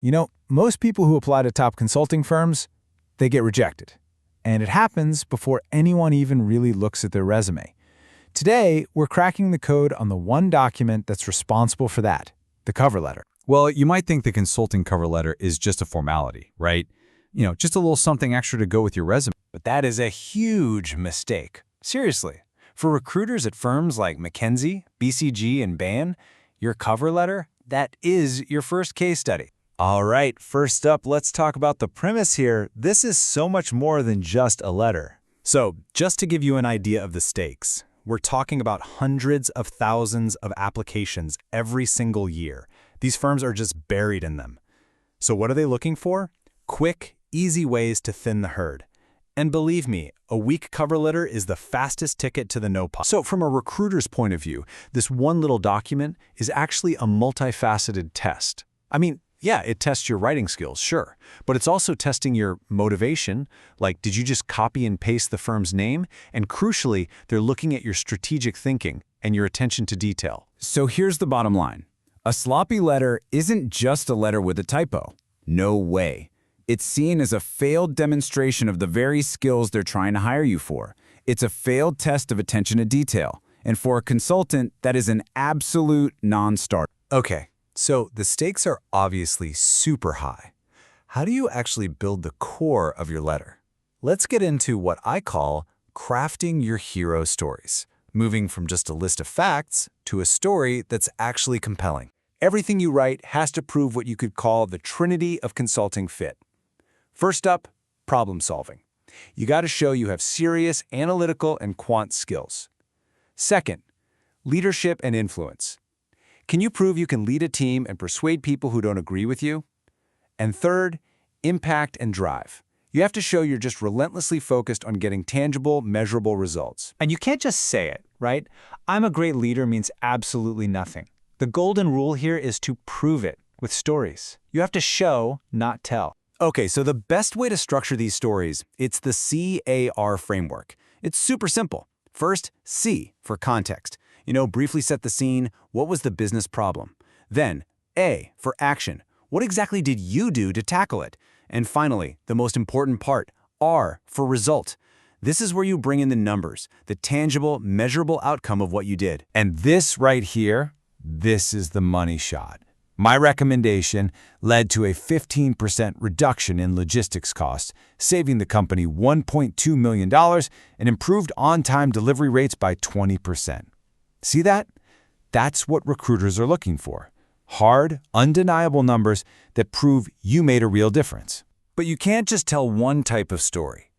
Most people who apply to top consulting firms, they get rejected. And it happens before anyone even really looks at their resume. Today, we're cracking the code on the one document that's responsible for that, the cover letter. Well, you might think the consulting cover letter is just a formality, right? Just a little something extra to go with your resume. But that is a huge mistake. Seriously. For recruiters at firms like McKinsey, BCG, and Bain, your cover letter, that is your first case study. All right, first up, let's talk about the premise here. This is so much more than just a letter. So, just to give you an idea of the stakes, we're talking about hundreds of thousands of applications every single year. These firms are just buried in them. So what are they looking for? Quick, easy ways to thin the herd. And believe me, a weak cover letter is the fastest ticket to the no pot. So from a recruiter's point of view, this one little document is actually a multifaceted test. Yeah, it tests your writing skills, sure, but it's also testing your motivation, like did you just copy and paste the firm's name? And crucially, they're looking at your strategic thinking and your attention to detail. So here's the bottom line. A sloppy letter isn't just a letter with a typo. No way. It's seen as a failed demonstration of the very skills they're trying to hire you for. It's a failed test of attention to detail. And for a consultant, that is an absolute non-starter. Okay. So the stakes are obviously super high. How do you actually build the core of your letter? Let's get into what I call crafting your hero stories, moving from just a list of facts to a story that's actually compelling. Everything you write has to prove what you could call the trinity of consulting fit. First up, problem solving. You got to show you have serious analytical and quant skills. Second, leadership and influence. Can you prove you can lead a team and persuade people who don't agree with you? And third, impact and drive. You have to show you're just relentlessly focused on getting tangible, measurable results. And you can't just say it, right? I'm a great leader means absolutely nothing. The golden rule here is to prove it with stories. You have to show, not tell. Okay, so the best way to structure these stories, it's the CAR framework. It's super simple. First, C for context. Briefly set the scene. What was the business problem? Then, A for action. What exactly did you do to tackle it? And finally, the most important part, R for result. This is where you bring in the numbers, the tangible, measurable outcome of what you did. And this right here, this is the money shot. My recommendation led to a 15% reduction in logistics costs, saving the company $1.2 million and improved on-time delivery rates by 20%. See that? That's what recruiters are looking for. Hard, undeniable numbers that prove you made a real difference. But you can't just tell one type of story.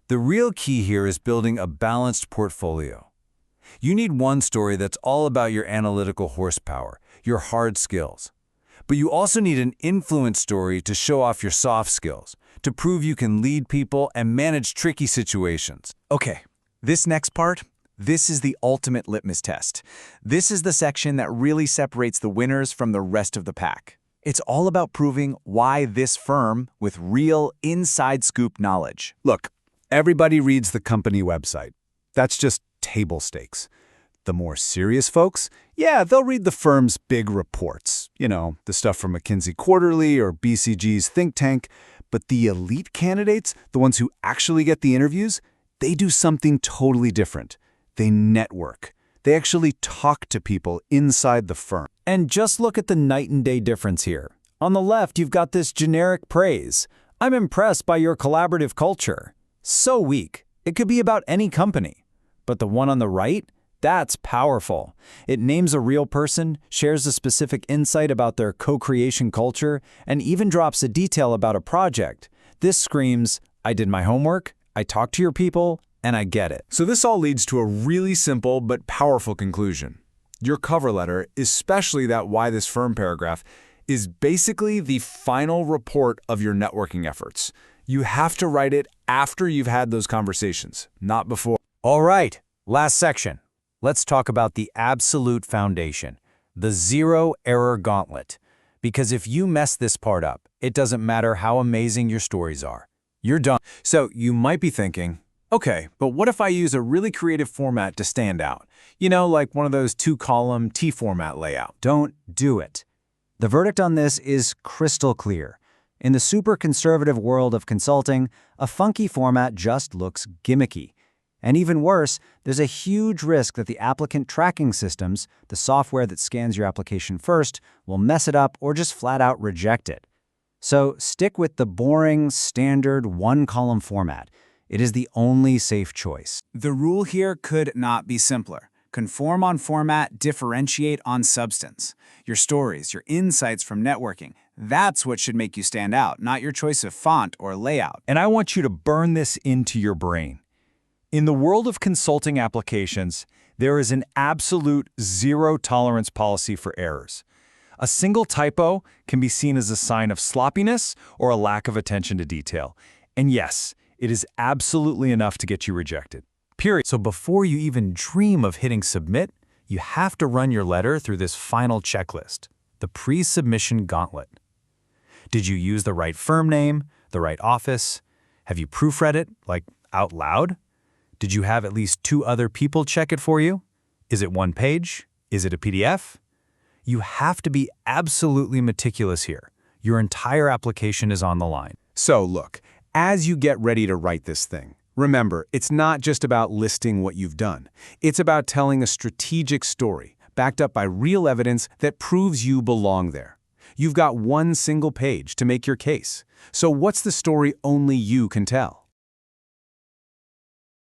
The real key here is building a balanced portfolio. You need one story that's all about your analytical horsepower, your hard skills. But you also need an influence story to show off your soft skills, to prove you can lead people and manage tricky situations. Okay, this next part, this is the ultimate litmus test. This is the section that really separates the winners from the rest of the pack. It's all about proving why this firm with real inside scoop knowledge. Look, everybody reads the company website. That's just table stakes. The more serious folks, yeah, they'll read the firm's big reports. The stuff from McKinsey Quarterly or BCG's think tank. But the elite candidates, the ones who actually get the interviews, they do something totally different. They network. They actually talk to people inside the firm. And just look at the night and day difference here. On the left, you've got this generic praise. I'm impressed by your collaborative culture. So weak. It could be about any company. But the one on the right, that's powerful. It names a real person, shares a specific insight about their co-creation culture, and even drops a detail about a project. This screams, I did my homework, I talked to your people, and I get it. So this all leads to a really simple but powerful conclusion. Your cover letter, especially that why this firm paragraph, is basically the final report of your networking efforts. You have to write it after you've had those conversations, not before. All right, last section. Let's talk about the absolute foundation, the zero-error gauntlet. Because if you mess this part up, it doesn't matter how amazing your stories are. You're done. So you might be thinking, okay, but what if I use a really creative format to stand out? Like one of those 2-column T-format layout. Don't do it. The verdict on this is crystal clear. In the super conservative world of consulting, a funky format just looks gimmicky. And even worse, there's a huge risk that the applicant tracking systems, the software that scans your application first, will mess it up or just flat out reject it. So stick with the boring, standard, one-column format. It is the only safe choice. The rule here could not be simpler. Conform on format, differentiate on substance. Your stories, your insights from networking, that's what should make you stand out, not your choice of font or layout. And I want you to burn this into your brain. In the world of consulting applications, there is an absolute zero-tolerance policy for errors. A single typo can be seen as a sign of sloppiness or a lack of attention to detail. And yes, it is absolutely enough to get you rejected. Period. So before you even dream of hitting submit, you have to run your letter through this final checklist, the pre-submission gauntlet. Did you use the right firm name, the right office? Have you proofread it, like out loud? Did you have at least 2 other people check it for you? Is it one page? Is it a PDF? You have to be absolutely meticulous here. Your entire application is on the line. So look, as you get ready to write this thing, remember, it's not just about listing what you've done. It's about telling a strategic story, backed up by real evidence that proves you belong there. You've got one single page to make your case. So what's the story only you can tell?